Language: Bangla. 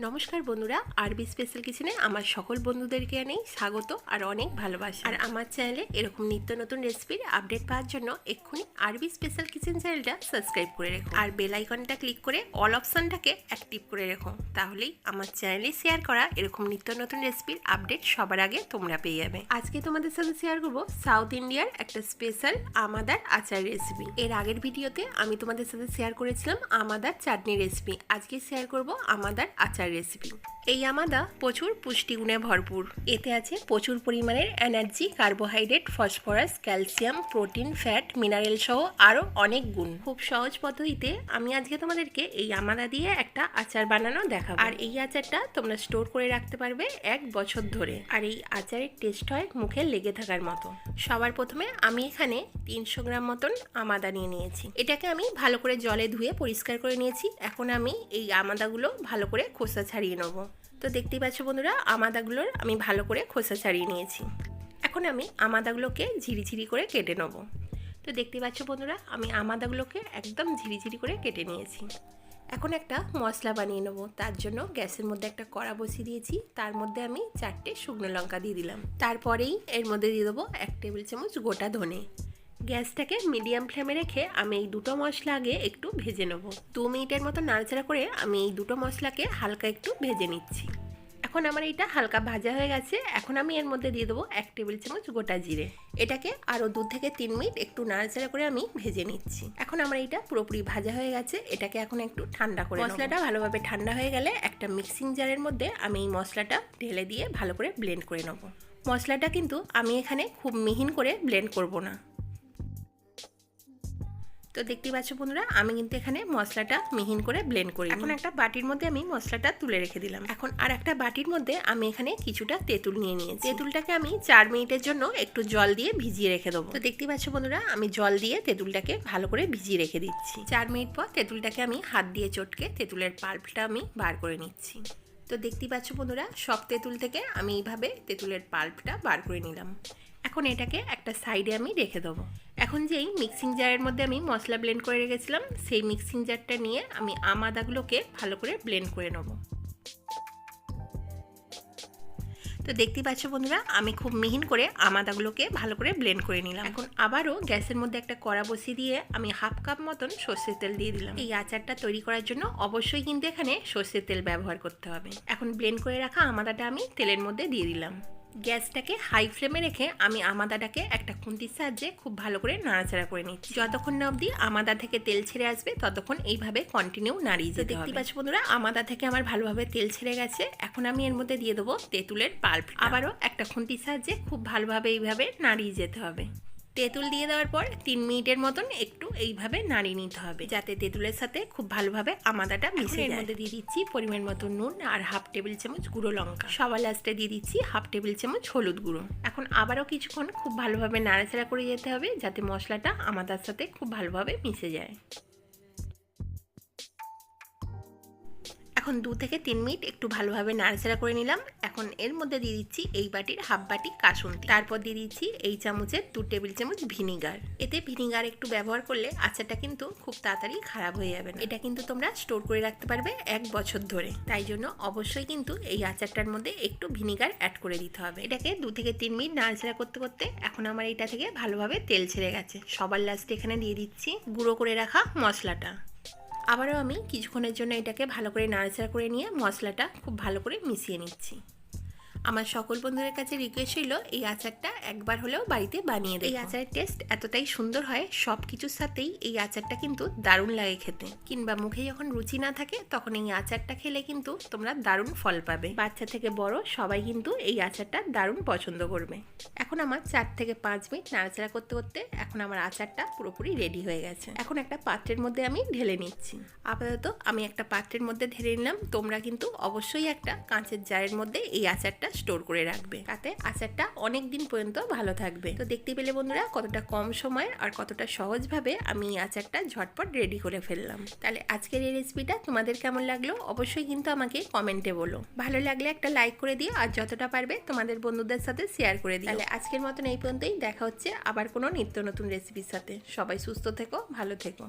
নমস্কার বন্ধুরা, আরবি স্পেশাল কিচেনে আমার সকল বন্ধুদেরকে জানাই স্বাগত আর অনেক ভালোবাসা। আর আমার চ্যানেলে এরকম নিত্য নতুন রেসিপির আপডেট পাওয়ার জন্য এক্ষুনি আরবি স্পেশাল কিচেন চ্যানেলটা সাবস্ক্রাইব করে রেখো আর বেল আইকনটা ক্লিক করে অল অপশনটাকে অ্যাক্টিভ করে রেখো। তাহলেই আমার চ্যানেলে শেয়ার করা এরকম নিত্য নতুন রেসিপির আপডেট সবার আগে তোমরা পেয়ে যাবে। আজকে তোমাদের সাথে শেয়ার করবো সাউথ ইন্ডিয়ার একটা স্পেশাল আমাদার আচার রেসিপি। এর আগের ভিডিওতে আমি তোমাদের সাথে শেয়ার করেছিলাম আমাদার চাটনি রেসিপি। আজকে শেয়ার করবো আমাদার আচার রেসিপি। এই আমাদা প্রচুর পুষ্টিগুণে ভরপুর। এতে আছে প্রচুর পরিমাণের energy, carbohydrate, phosphorus, calcium, protein, fat, mineral সহ আরও অনেক গুণ। খুব সহজ পদ্ধতিতে আমি আজকে তোমাদেরকে এই আমাদা দিয়ে একটা আচার বানানো দেখাবো। আর এই আচারটা তোমরা স্টোর করে রাখতে পারবে 1 বছর ধরে। আর এই আচারের টেস্ট হয় মুখে লেগে থাকার মতো। সবার প্রথমে আমি এখানে 300 গ্রাম মতন আমাদা নিয়ে নিয়েছি। এটাকে আমি ভালো করে জলে ধুয়ে পরিষ্কার করে নিয়েছি। এখন আমি এই আমাদাগুলো ভালো করে খোসা ছাড়িয়ে নেবো। তো দেখতেই পাচ্ছ বন্ধুরা, আমাদাগুলোর আমি ভালো করে খোসা ছাড়িয়ে নিয়েছি। এখন আমি আমাদাগুলোকে ঝিরিঝিরি করে কেটে নেব। তো দেখতেই পাচ্ছ বন্ধুরা, আমি আমাদাগুলোকে একদম ঝিরিঝিরি করে কেটে নিয়েছি। এখন একটা মশলা বানিয়ে নেব। তার জন্য গ্যাসের মধ্যে একটা কড়া বসিয়ে দিয়েছি। তার মধ্যে আমি 4টে শুকনো লঙ্কা দিয়ে দিলাম। তারপরেই এর মধ্যে দিয়ে দেবো 1 টেবিল চামচ গোটা ধনে। গ্যাসটাকে মিডিয়াম ফ্লেমে রেখে আমি এই দুটো মশলা আগে একটু ভেজে নেব। 2 মিনিটের মতো নাড়াচাড়া করে আমি এই দুটো মশলাকে হালকা একটু ভেজে নিচ্ছি। এখন আমার এটা হালকা ভাজা হয়ে গেছে। এখন আমি এর মধ্যে দিয়ে দেবো 1 টেবিল চামচ গোটা জিরে। এটাকে আরও 2 থেকে 3 মিনিট একটু নাড়াচাড়া করে আমি ভেজে নিচ্ছি। এখন আমার এটা পুরোপুরি ভাজা হয়ে গেছে। এটাকে এখন একটু ঠান্ডা করে মশলাটা ভালোভাবে ঠান্ডা হয়ে গেলে একটা মিক্সিং জারের মধ্যে আমি এই মশলাটা ঢেলে দিয়ে ভালো করে ব্লেন্ড করে নেব। মশলাটা কিন্তু আমি এখানে খুব মিহিন করে ব্লেন্ড করব না। তো দেখতেই পাচ্ছ বন্ধুরা, আমি কিন্তু এখানে মশলাটা মিহিন করে ব্লেন্ড করি। এখন একটা বাটির মধ্যে আমি মশলাটা তুলে রেখে দিলাম। এখন আর একটা বাটির মধ্যে আমি এখানে কিছুটা তেঁতুল নিয়ে নিয়েছি। তেঁতুলটাকে আমি 4 মিনিটের জন্য একটু জল দিয়ে ভিজিয়ে রেখে দেবো। তো দেখতেই পাচ্ছ বন্ধুরা, আমি জল দিয়ে তেঁতুলটাকে ভালো করে ভিজিয়ে রেখে দিচ্ছি। 4 মিনিট পর তেঁতুলটাকে আমি হাত দিয়ে চটকে তেঁতুলের পাল্পটা আমি বার করে নিচ্ছি। তো দেখতেই পাচ্ছ বন্ধুরা, সব তেঁতুল থেকে আমি এইভাবে তেঁতুলের পাল্পটা বার করে নিলাম। এখন এটাকে একটা সাইডে আমি রেখে দেবো। এখন যেই মিক্সিং জারের মধ্যে আমি মশলা ব্লেন্ড করে রেখেছিলাম, সেই মিক্সিং জারটা নিয়ে আমি আমাদাগুলোকে ভালো করে ব্লেন্ড করে নেব। তো দেখতেই পাচ্ছ বন্ধুরা, আমি খুব মিহিন করে আমাদাগুলোকে ভালো করে ব্লেন্ড করে নিলাম। এখন আবারও গ্যাসের মধ্যে একটা কড়া বসিয়ে দিয়ে আমি 1/2 কাপ মতন সর্ষের তেল দিয়ে দিলাম। এই আচারটা তৈরি করার জন্য অবশ্যই কিন্তু এখানে সর্ষের তেল ব্যবহার করতে হবে। এখন ব্লেন্ড করে রাখা আমাদাটা আমি তেলের মধ্যে দিয়ে দিলাম। গ্যাসটাকে হাই ফ্লেমে রেখে আমি আমাদাটাকে একটা খুন্তির সাহায্যে খুব ভালো করে নাড়াচাড়া করে নিচ্ছি। যতক্ষণ না অবধি আমাদা থেকে তেল ছেড়ে আসবে ততক্ষণ এইভাবে কন্টিনিউ নাড়িয়ে যেতে হবে। দেখতে পাচ্ছ বন্ধুরা, আমাদা থেকে আমার ভালোভাবে তেল ছেড়ে গেছে। এখন আমি এর মধ্যে দিয়ে দেবো তেঁতুলের পাল্প। আবারও একটা খুন্তির সাহায্যে খুব ভালোভাবে এইভাবে নাড়িয়ে যেতে হবে। তেঁতুল দিয়ে দেওয়ার পর 3 মিনিটের মতন একটু এইভাবে নাড়িয়ে নিতে হবে, যাতে তেঁতুলের সাথে খুব ভালোভাবে আমাদাটা মিশে যায়। এর মধ্যে দিয়ে দিচ্ছি পরিমাণ মতো নুন আর 1/2 টেবিল চামচ গুঁড়ো লঙ্কা। সবার লাস্টে দিয়ে দিচ্ছি 1/2 টেবিল চামচ হলুদ গুঁড়ো। এখন আবারও কিছুক্ষণ খুব ভালোভাবে নাড়াচাড়া করে যেতে হবে, যাতে মশলাটা আমাদার সাথে খুব ভালোভাবে মিশে যায়। এখন 2 থেকে 3 মিনিট একটু ভালোভাবে নাড়াচাড়া করে নিলাম। এখন এর মধ্যে দিয়ে দিচ্ছি এই বাটির 1/2 বাটি কাসুন্দি। তারপর দিয়ে দিচ্ছি এই চামচের 2 টেবিল চামচ ভিনিগার। এতে ভিনিগার একটু ব্যবহার করলে আচারটা কিন্তু খুব তাড়াতাড়ি খারাপ হয়ে যাবে না। এটা কিন্তু তোমরা স্টোর করে রাখতে পারবে 1 বছর ধরে। তাই জন্য অবশ্যই কিন্তু এই আচারটার মধ্যে একটু ভিনিগার অ্যাড করে দিতে হবে। এটাকে 2 থেকে 3 মিনিট নাড়াচাড়া করতে করতে এখন আমার এটা থেকে ভালোভাবে তেল ছেড়ে গেছে। সবার লাস্টে এখানে দিয়ে দিচ্ছি গুঁড়ো করে রাখা মশলাটা। আবারও আমি কিছুক্ষণের জন্য এটাকে ভালো করে নাড়াচাড়া করে নিয়ে মশলাটা খুব ভালো করে মিশিয়ে নিচ্ছি। আমার সকল বন্ধুদের কাছে রিকোয়েস্ট ছিল এই আচারটা একবার হলেও বাড়িতে বানিয়ে দেয়। এই আচারের টেস্ট এতটাই সুন্দর হয়, সব কিছুর সাথেই এই আচারটা কিন্তু দারুণ লাগে খেতে। কিংবা মুখে যখন রুচি না থাকে তখন এই আচারটা খেলে কিন্তু তোমরা দারুণ ফল পাবে। বাচ্চা থেকে বড় সবাই কিন্তু এই আচারটা দারুণ পছন্দ করবে। এখন আমার 4 থেকে 5 মিনিট নাড়াচাড়া করতে করতে এখন আমার আচারটা পুরোপুরি রেডি হয়ে গেছে। এখন একটা পাত্রের মধ্যে আমি ঢেলে নিচ্ছি। আপাতত আমি একটা পাত্রের মধ্যে ঢেলে নিলাম। তোমরা কিন্তু অবশ্যই একটা কাঁচের জারের মধ্যে এই আচারটা স্টোর করে রাখবে, তাতে আচারটা অনেক দিন পর্যন্ত ভালো থাকবে। তো দেখতে পেলে বন্ধুরা, কতটা কম সময় আর কতটা সহজভাবে আমি এই আচারটা ঝটপট রেডি করে ফেললাম। তাহলে আজকের এই রেসিপিটা তোমাদের কেমন লাগলো অবশ্যই কিন্তু আমাকে কমেন্টে বলো। ভালো লাগলে একটা লাইক করে দিও আর যতটা পারবে তোমাদের বন্ধুদের সাথে শেয়ার করে দিও। তাহলে আজকের মতন এই পর্যন্তই। দেখা হচ্ছে আবার কোনো নিত্য নতুন রেসিপির সাথে। সবাই সুস্থ থেকো, ভালো থেকো।